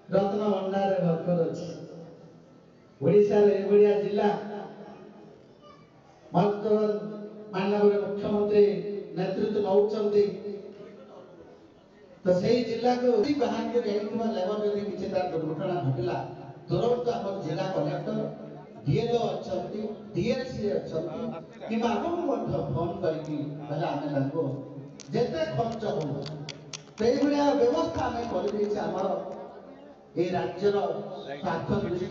रत्न भंडार भरपूर अच्छी ओडिशार एभलिया जिला माननीय मुख्यमंत्री नेतृत्व नौकरी तो सही जिला को बाहर के जाइथिबा लेबर जदि किछि तार दुर्घटना घटिला तुरंत हम जिला कलेक्टर डीएलओ अछंती डीएलसी अछंती कि बाबू फोन करके पहले आमे लागो जेते खर्च हो तेई भलिया व्यवस्था हमें कर देछि हमर ए राज्यर स्वार्थ दृष्टि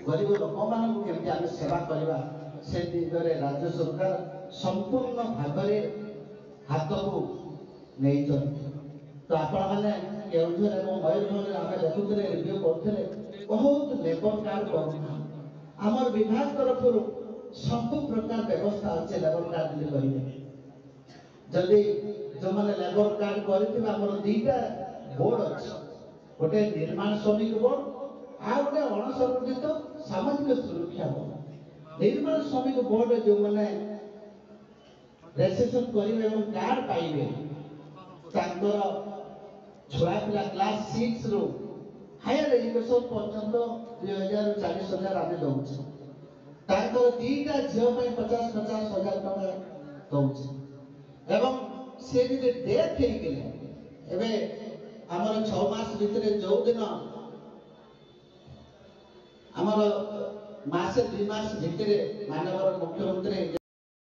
गरीब लोक मान केमती आम सेवा करवा से दिगरे राज्य सरकार संपूर्ण भाग हाथ को नहीं तो आपण मैंने केउझर एवं मयूरभंज आम देखुले रिव्यू करते बहुत लेबर कार्ड कर आमर विभाग तरफ सब प्रकार व्यवस्था अच्छे लेबर कार्ड करेंगे जदि जो मैंने लेबर कार्ड कर दीटा बोर्ड अच्छे गोटे निर्माण श्रमिक बोर्ड आ गोटे अणसंगठित सामाजिक सुरक्षा बोर्ड निर्माण श्रमिक बोर्ड जो मैंने रेजिस्ट्रेशन करेंगे और कार्ड पाइबे छुआ पिला क्लास 6 रो हायर एजुकेशन पर्यंत 2040,000 आम दौर दीटा झील 50,000 टका दौर एवं से डेथ हो आमर 6 मास भितर जो दिन आमर मासे 2 मास भितर माननीय मुख्यमंत्री